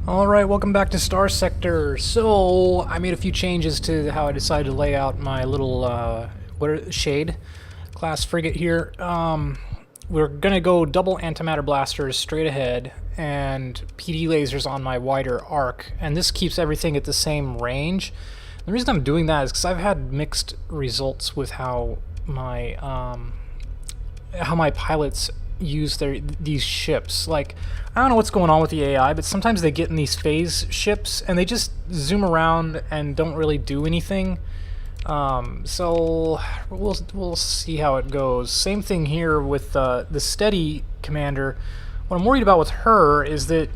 Alright, welcome back to Starsector. So, I made a few changes to how I decided to lay out my little, Shade class frigate here. We're gonna go double antimatter blasters straight ahead, and PD lasers on my wider arc, and this keeps everything at the same range. The reason I'm doing that is because I've had mixed results with how my pilots use these ships. Like, I don't know what's going on with the AI, but sometimes they get in these phase ships and they just zoom around and don't really do anything. So we'll see how it goes. Same thing here with the steady commander. What I'm worried about with her is that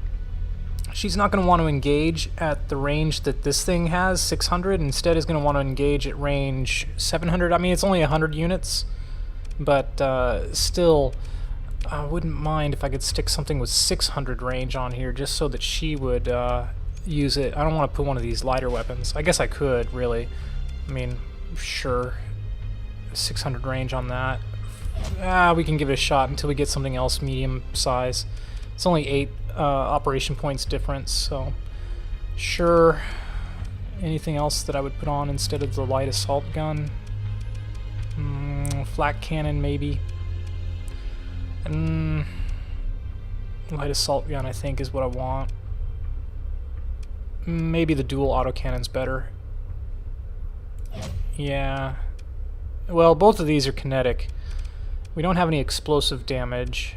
she's not going to want to engage at the range that this thing has, 600. Instead is going to want to engage at range 700. I mean, it's only 100 units, but still, I wouldn't mind if I could stick something with 600 range on here just so that she would use it. I don't want to put one of these lighter weapons. I guess I could, really. I mean, sure. 600 range on that. We can give it a shot until we get something else medium size. It's only 8 operation points difference, so sure. Anything else that I would put on instead of the light assault gun? Flak cannon, maybe. Light assault gun, I think, is what I want. Maybe the dual autocannon's better. Yeah. Well, both of these are kinetic. We don't have any explosive damage.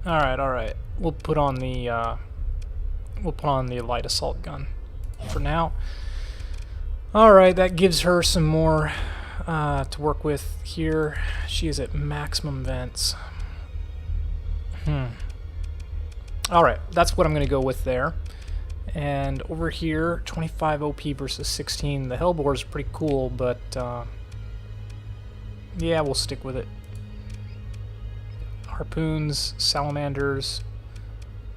Alright. We'll put on the light assault gun for now. Alright, that gives her some more to work with here. She is at maximum vents. Alright, that's what I'm going to go with there. And over here, 25 OP versus 16. The Hellbore is pretty cool, but yeah, we'll stick with it. Harpoons, salamanders,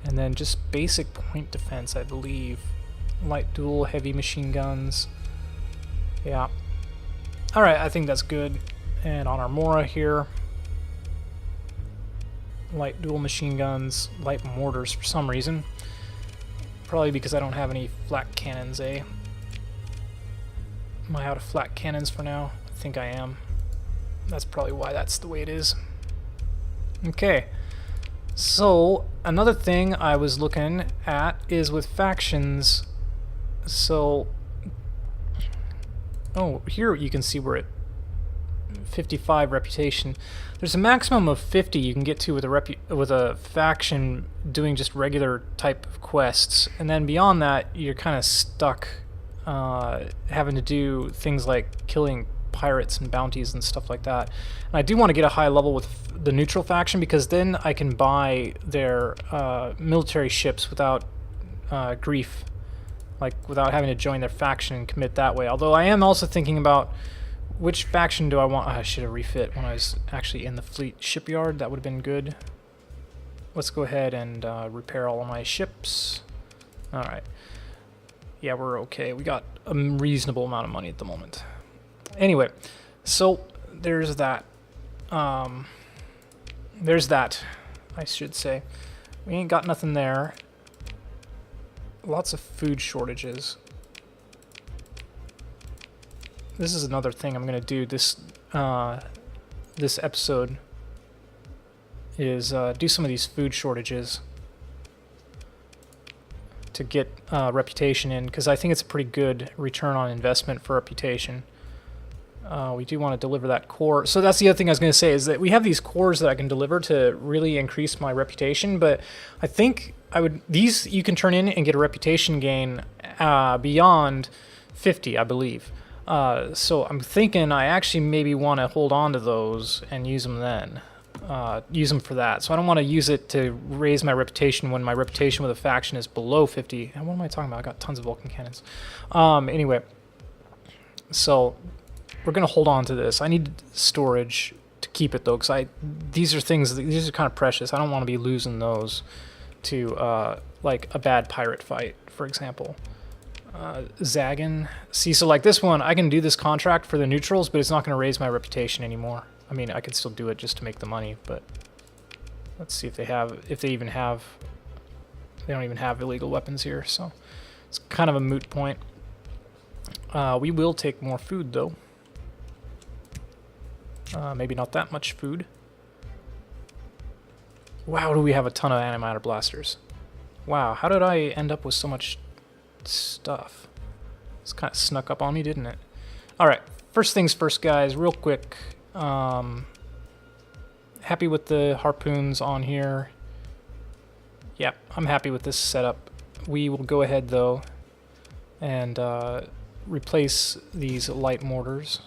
and then just basic point defense, I believe. Light dual, heavy machine guns. Yeah. Alright, I think that's good. And on our Mora here, light dual machine guns, light mortars for some reason. Probably because I don't have any flak cannons, eh? Am I out of flak cannons for now? I think I am. That's probably why that's the way it is. Okay. So, another thing I was looking at is with factions. So, oh, here you can see we're at 55 reputation. There's a maximum of 50 you can get to with a faction doing just regular type of quests, and then beyond that you're kind of stuck having to do things like killing pirates and bounties and stuff like that. And I do want to get a high level with the neutral faction because then I can buy their military ships without grief, like without having to join their faction and commit that way. Although I am also thinking about which faction do I want? I should have refit when I was actually in the fleet shipyard. That would have been good. Let's go ahead and repair all of my ships. Alright. Yeah, we're okay. We got a reasonable amount of money at the moment. Anyway, so there's that. There's that, I should say. We ain't got nothing there. Lots of food shortages. This is another thing I'm going to do this episode is do some of these food shortages to get reputation in, because I think it's a pretty good return on investment for reputation. We do want to deliver that core. So that's the other thing I was going to say, is that we have these cores that I can deliver to really increase my reputation, but I think these you can turn in and get a reputation gain beyond 50, I believe. So I'm thinking I actually maybe want to hold on to those and use them then. Use them for that. So I don't want to use it to raise my reputation when my reputation with a faction is below 50. And what am I talking about? I got tons of Vulcan cannons. Anyway, so we're going to hold on to this. I need storage to keep it though, because these are kind of precious. I don't want to be losing those to like a bad pirate fight, for example. Zagan. See, so like this one, I can do this contract for the neutrals, but it's not going to raise my reputation anymore. I mean, I could still do it just to make the money, but let's see if they even have They don't even have illegal weapons here, so it's kind of a moot point. We will take more food, though. Maybe not that much food. Wow, do we have a ton of antimatter blasters. Wow, how did I end up with so much stuff? It's kind of snuck up on me, didn't it? Alright, first things first, guys, real quick. Happy with the harpoons on here. Yep, I'm happy with this setup. We will go ahead, though, and replace these light mortars.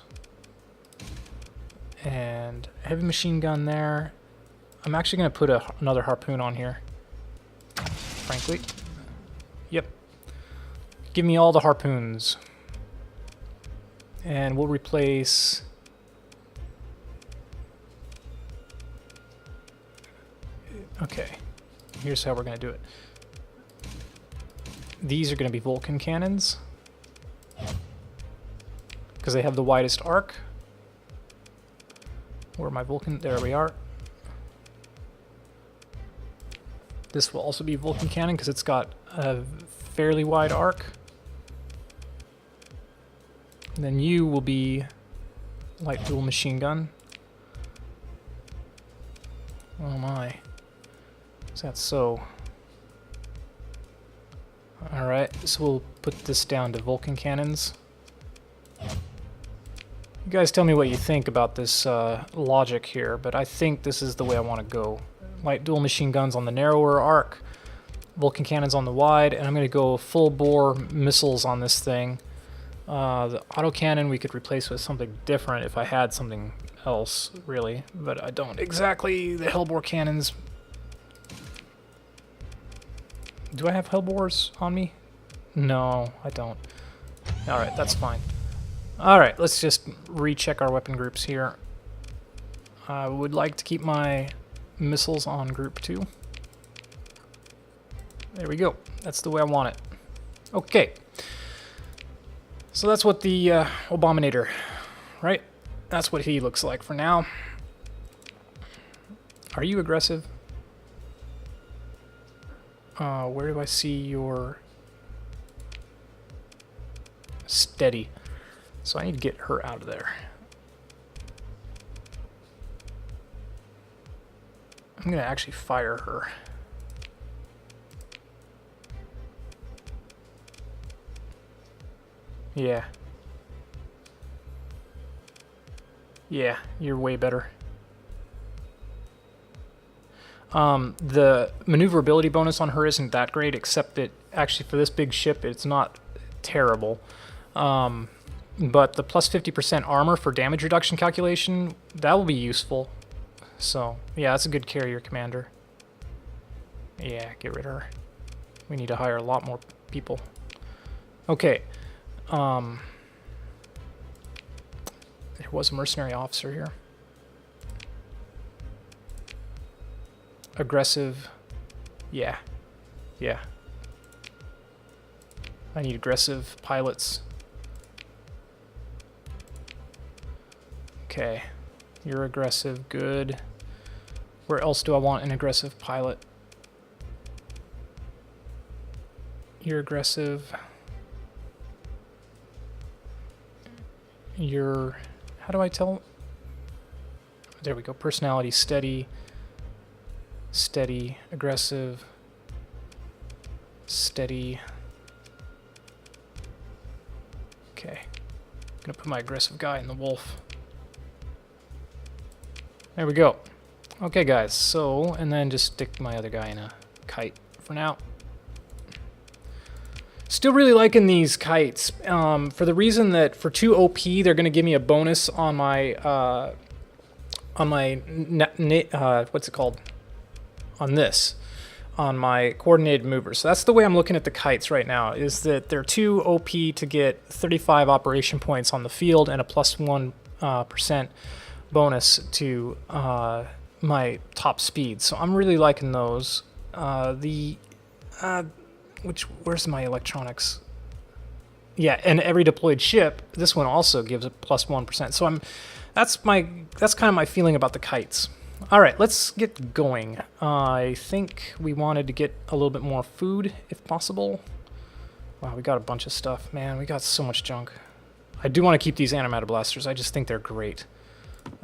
And heavy machine gun there. I'm actually going to put another harpoon on here, frankly. Yep. Give me all the harpoons. And we'll replace... Okay. Here's how we're going to do it. These are going to be Vulcan cannons, because they have the widest arc. Where are my Vulcan? There we are. This will also be Vulcan cannon because it's got a fairly wide arc. And then you will be light dual machine gun. Oh my. Is that so? Alright, so we'll put this down to Vulcan cannons. You guys tell me what you think about this logic here, but I think this is the way I want to go. Light dual machine guns on the narrower arc, Vulcan cannons on the wide, and I'm going to go full bore missiles on this thing. The autocannon we could replace with something different if I had something else, really, but I don't. Exactly, the hellbore cannons. Do I have hellbores on me? No, I don't. Alright, that's fine. Alright, let's just recheck our weapon groups here. I would like to keep my missiles on group 2. There we go. That's the way I want it. Okay. So that's what the Abominator, right? That's what he looks like for now. Are you aggressive? Where do I see your... Steady. So I need to get her out of there. I'm going to actually fire her. Yeah. Yeah, you're way better. The maneuverability bonus on her isn't that great, except that actually for this big ship, it's not terrible. But the plus 50% armor for damage reduction calculation, that will be useful. So, yeah, that's a good carrier commander. Yeah, get rid of her. We need to hire a lot more people. Okay. There was a mercenary officer here. Aggressive. Yeah. Yeah. I need aggressive pilots. Okay. You're aggressive. Good. Where else do I want an aggressive pilot? You're aggressive. You're... How do I tell? There we go. Personality, steady. Steady. Aggressive. Steady. Okay. I'm gonna put my aggressive guy in the wolf. There we go. Okay, guys. So, and then just stick my other guy in a kite for now. Still really liking these kites, for the reason that for 2 OP, they're going to give me a bonus on my, what's it called? On this. On my coordinated mover. So that's the way I'm looking at the kites right now, is that they're 2 OP to get 35 operation points on the field and a plus 1% bonus to my top speed. So I'm really liking those. Where's my electronics? Yeah, and every deployed ship, this one also gives a plus 1%. So that's kind of my feeling about the kites. All right, let's get going. I think we wanted to get a little bit more food, if possible. Wow, we got a bunch of stuff. Man, we got so much junk. I do want to keep these antimatter blasters. I just think they're great.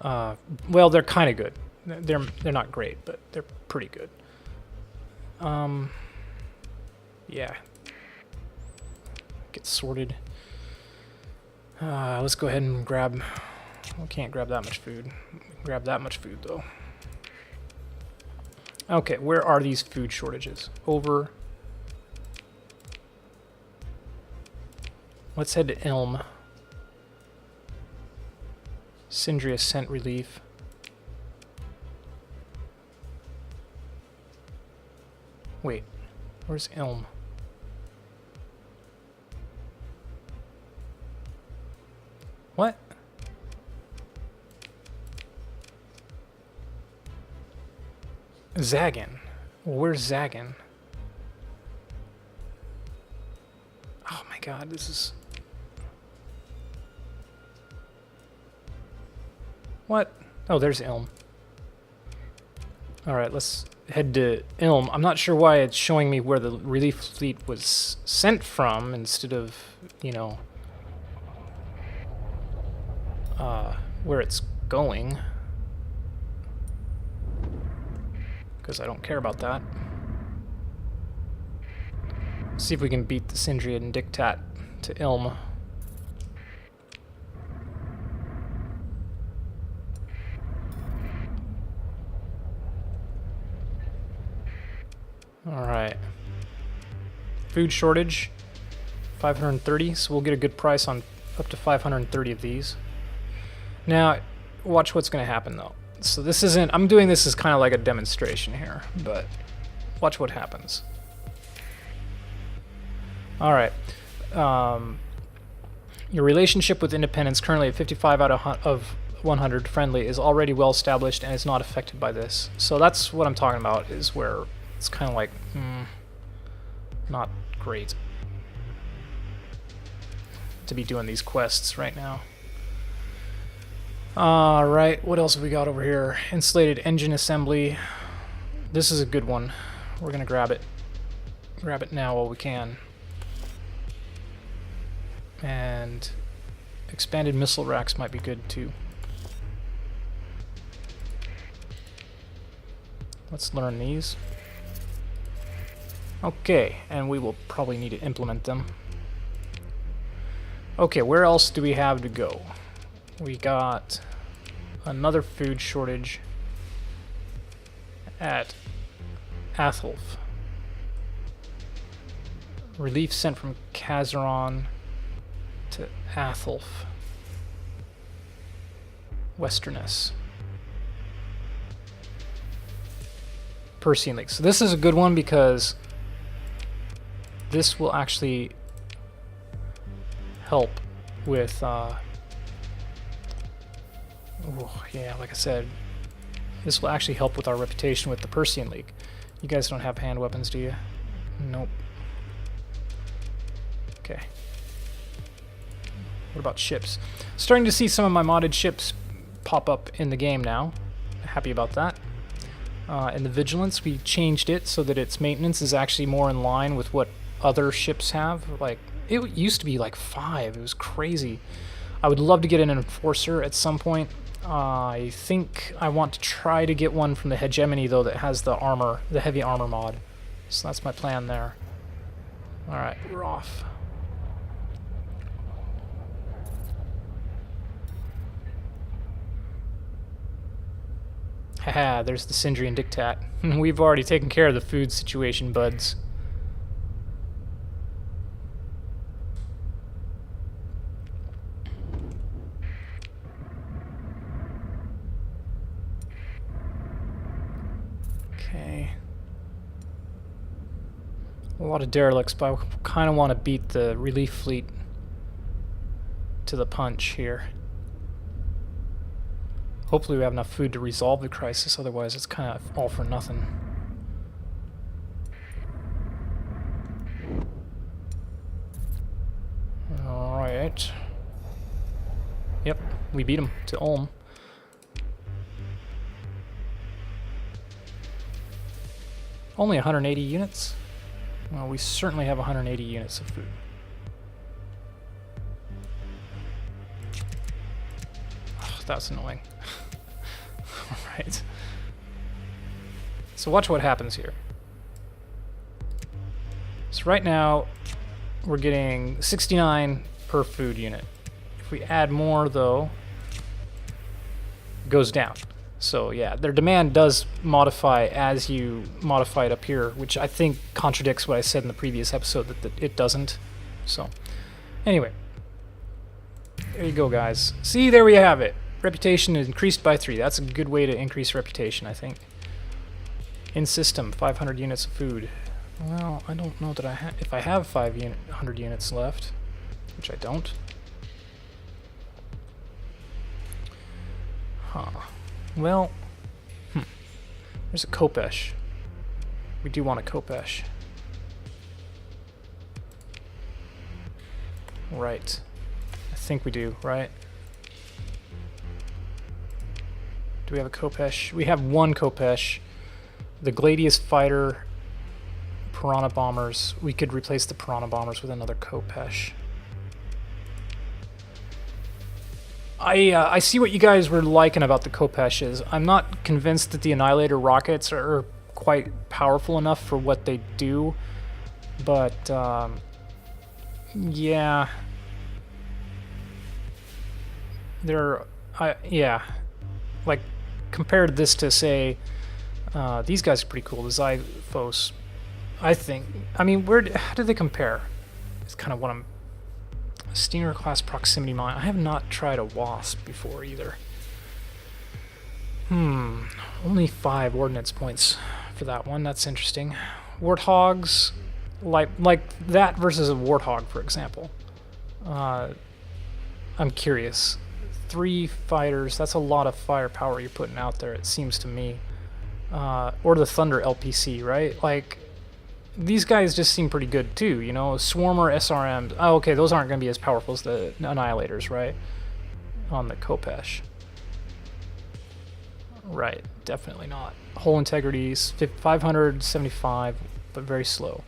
Well, they're kind of good. They're not great, but they're pretty good. Yeah. Get sorted. Let's go ahead and grab... We can't grab that much food. We can grab that much food, though. Okay, where are these food shortages? Over. Let's head to Elm. Sindri Ascent Relief. Wait, where's Elm? What? Zagan. Where's Zagan? Oh my god, this is... What? Oh, there's Ilm. Alright, let's head to Ilm. I'm not sure why it's showing me where the relief fleet was sent from instead of, you know, where it's going. Because I don't care about that. See if we can beat the Sindri and Dictat to Ilm. Alright. Food shortage. 530, so we'll get a good price on up to 530 of these. Now, watch what's going to happen though. So this isn't... I'm doing this as kind of like a demonstration here, but watch what happens. Alright. Your relationship with independence, currently at 55 out of 100 friendly, is already well established and is not affected by this. So that's what I'm talking about, is where it's kind of like, not great to be doing these quests right now. Alright, what else have we got over here? Insulated engine assembly. This is a good one. We're gonna grab it. Grab it now while we can. And expanded missile racks might be good too. Let's learn these. Okay, and we will probably need to implement them. Okay, where else do we have to go? We got another food shortage at Atholf. Relief sent from Kazaron to Atholf. Westerness. Persean Lake. So this is a good one because this will actually help with oh, yeah, like I said, this will actually help with our reputation with the Persean League. You guys don't have hand weapons, do you? Nope. Okay. What about ships? Starting to see some of my modded ships pop up in the game now. Happy about that. In the Vigilance, we changed it so that its maintenance is actually more in line with what other ships have. Like, it used to be like 5. It was crazy. I would love to get an Enforcer at some point. I think I want to try to get one from the Hegemony, though, that has the armor, the heavy armor mod. So that's my plan there. Alright, we're off. Haha, there's the Sindri and Dictat. We've already taken care of the food situation, buds. Okay. A lot of derelicts, but I kind of want to beat the relief fleet to the punch here. Hopefully we have enough food to resolve the crisis, otherwise it's kind of all for nothing. Alright. Yep, we beat him to Ulm. Only 180 units? Well, we certainly have 180 units of food. Oh, that's annoying. Alright. So watch what happens here. So right now, we're getting 69 per food unit. If we add more, though, it goes down. So yeah, their demand does modify as you modify it up here, which I think contradicts what I said in the previous episode that it doesn't. So anyway, there you go, guys. See, there we have it. Reputation is increased by 3. That's a good way to increase reputation, I think. In system, 500 units of food. Well, I don't know that if I have 500 units left, which I don't. Huh. Well, there's a Kopesh. We do want a Kopesh. Right. I think we do, right? Do we have a Kopesh? We have one Kopesh. The Gladius Fighter, Piranha Bombers. We could replace the Piranha Bombers with another Kopesh. I see what you guys were liking about the Kopeshes. I'm not convinced that the Annihilator rockets are quite powerful enough for what they do, but yeah, yeah, like compared this to say these guys are pretty cool. The Zyphos, I think. I mean, how do they compare? It's kind of what I'm. Stinger class proximity mine. I have not tried a Wasp before either. Only 5 ordnance points for that one. That's interesting. Warthogs, like that versus a Warthog, for example. I'm curious. 3 fighters. That's a lot of firepower you're putting out there. It seems to me. Or the Thunder LPC, right? Like. These guys just seem pretty good too, you know. Swarmer SRMs. Oh, okay, those aren't going to be as powerful as the Annihilators, right? On the Kopesh. Right, definitely not. Hull integrities, 575, but very slow.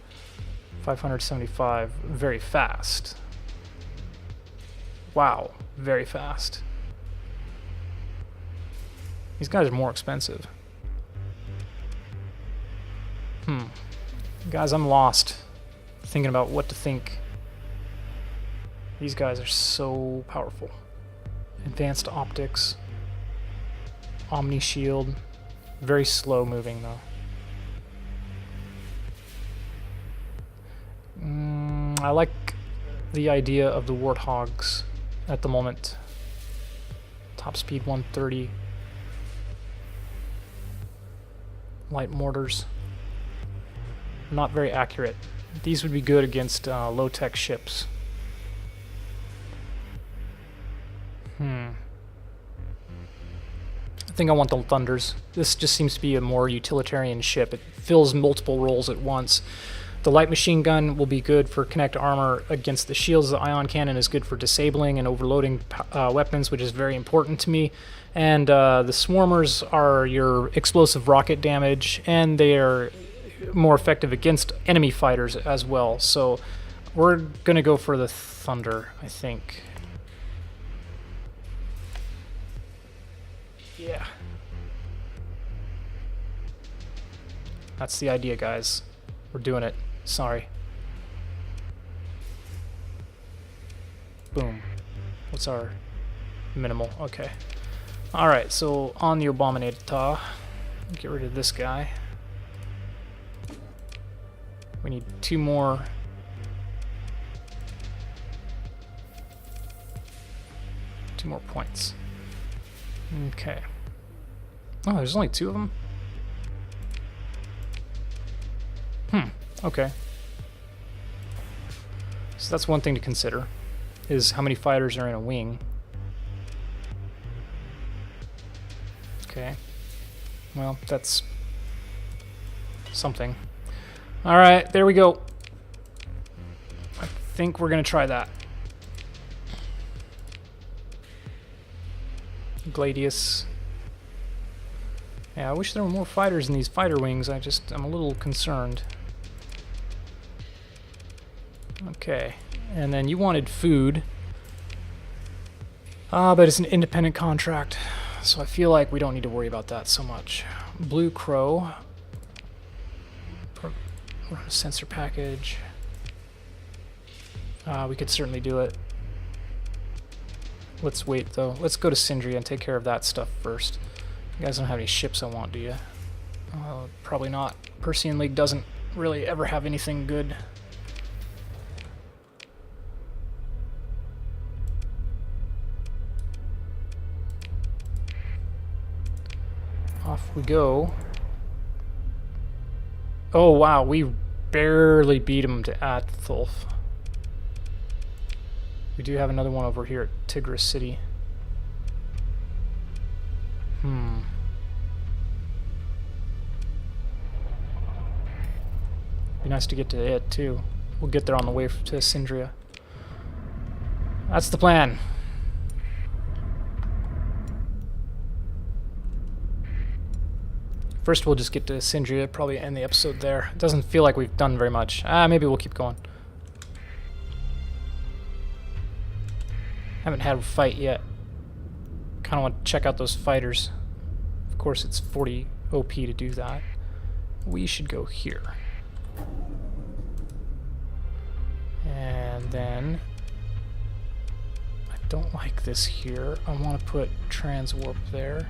575, very fast. Wow, very fast. These guys are more expensive. Guys, I'm lost. Thinking about what to think. These guys are so powerful. Advanced optics. Omni shield. Very slow moving though. I like the idea of the Warthogs at the moment. Top speed 130. Light mortars. Not very accurate. These would be good against low-tech ships. I think I want the Thunders. This just seems to be a more utilitarian ship. It fills multiple roles at once. The light machine gun will be good for connect armor against the shields. The ion cannon is good for disabling and overloading weapons, which is very important to me. And the swarmers are your explosive rocket damage, and they are more effective against enemy fighters as well. So we're gonna go for the Thunder, I think. Yeah. That's the idea, guys. We're doing it. Sorry. Boom. What's our minimal? Okay. Alright, so on the Abominator. Get rid of this guy. We need 2 more. 2 more points. Okay. Oh, there's only 2 of them? Okay. So that's one thing to consider, is how many fighters are in a wing. Okay. Well, that's something. Alright, there we go. I think we're going to try that. Gladius. Yeah, I wish there were more fighters in these fighter wings. I'm a little concerned. Okay, and then you wanted food. But it's an independent contract, so I feel like we don't need to worry about that so much. Blue Crow. Run a sensor package. We could certainly do it. Let's wait though. Let's go to Syndria and take care of that stuff first. You guys don't have any ships I want, do you? Probably not. Persean League doesn't really ever have anything good. Off we go. Oh wow, we barely beat him to Atholf. We do have another one over here at Tigris City. Be nice to get to it too. We'll get there on the way to Syndria. That's the plan. First we'll just get to Syndria, probably end the episode there. It doesn't feel like we've done very much. Maybe we'll keep going. Haven't had a fight yet. Kind of want to check out those fighters. Of course it's 40 OP to do that. We should go here. And then I don't like this here. I want to put transwarp there.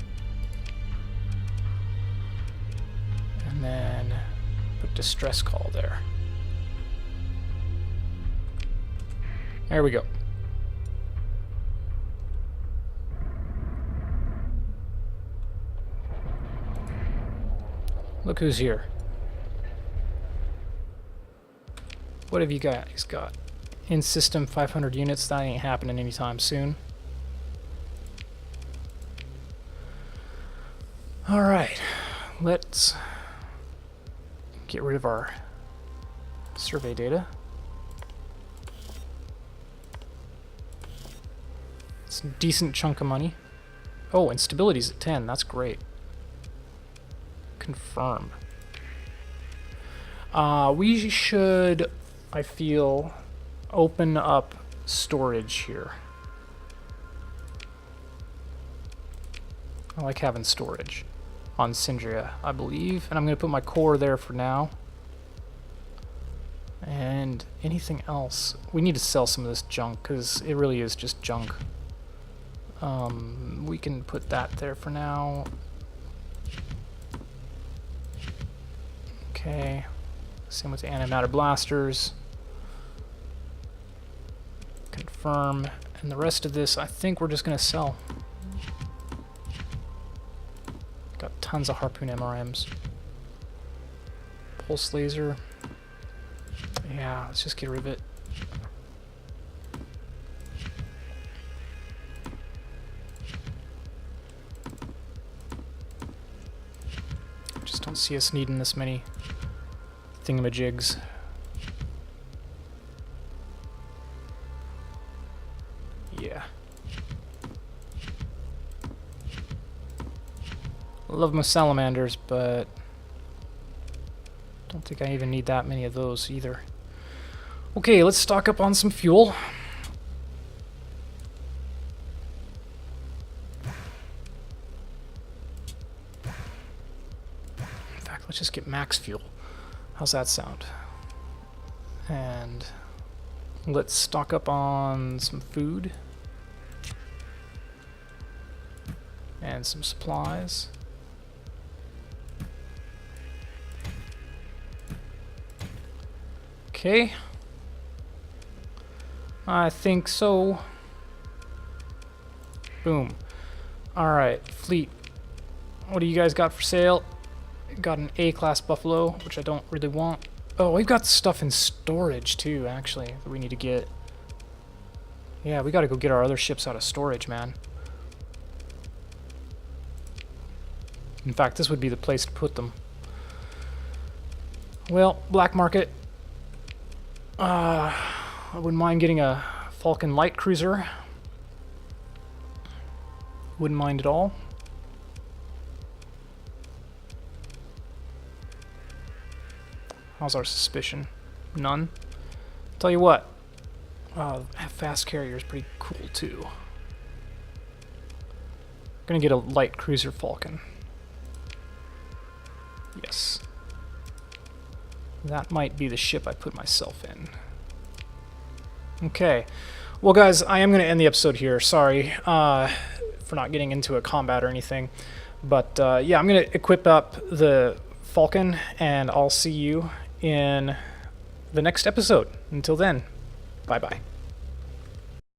And then put distress call there. There we go. Look who's here. What have you guys got? In system 500 units, that ain't happening anytime soon. Alright, let's get rid of our survey data. It's a decent chunk of money. Oh, and stability's at 10, that's great. Confirm. We should, I feel, open up storage here. I like having storage on Syndria, I believe. And I'm going to put my core there for now. And anything else? We need to sell some of this junk, because it really is just junk. We can put that there for now. Okay. Same with the antimatter blasters. Confirm. And the rest of this, I think we're just going to sell. Got tons of harpoon MRMs. Pulse laser. Yeah, let's just get rid of it. Just don't see us needing this many thingamajigs. Yeah. Love my salamanders, but don't think I even need that many of those either. Okay, let's stock up on some fuel. In fact, let's just get max fuel. How's that sound? And let's stock up on some food and some supplies. Okay. I think so. Boom. Alright, fleet. What do you guys got for sale? Got an A-class Buffalo, which I don't really want. Oh, we've got stuff in storage too, actually, that we need to get. Yeah, we gotta go get our other ships out of storage, man. In fact, this would be the place to put them. Well, black market. I wouldn't mind getting a Falcon light cruiser. Wouldn't mind at all. How's our suspicion? None. Tell you what, fast carrier is pretty cool too. Gonna get a light cruiser Falcon. Yes. That might be the ship I put myself in. Okay. Well, guys, I am going to end the episode here. Sorry for not getting into a combat or anything. But, yeah, I'm going to equip up the Falcon, and I'll see you in the next episode. Until then, bye-bye.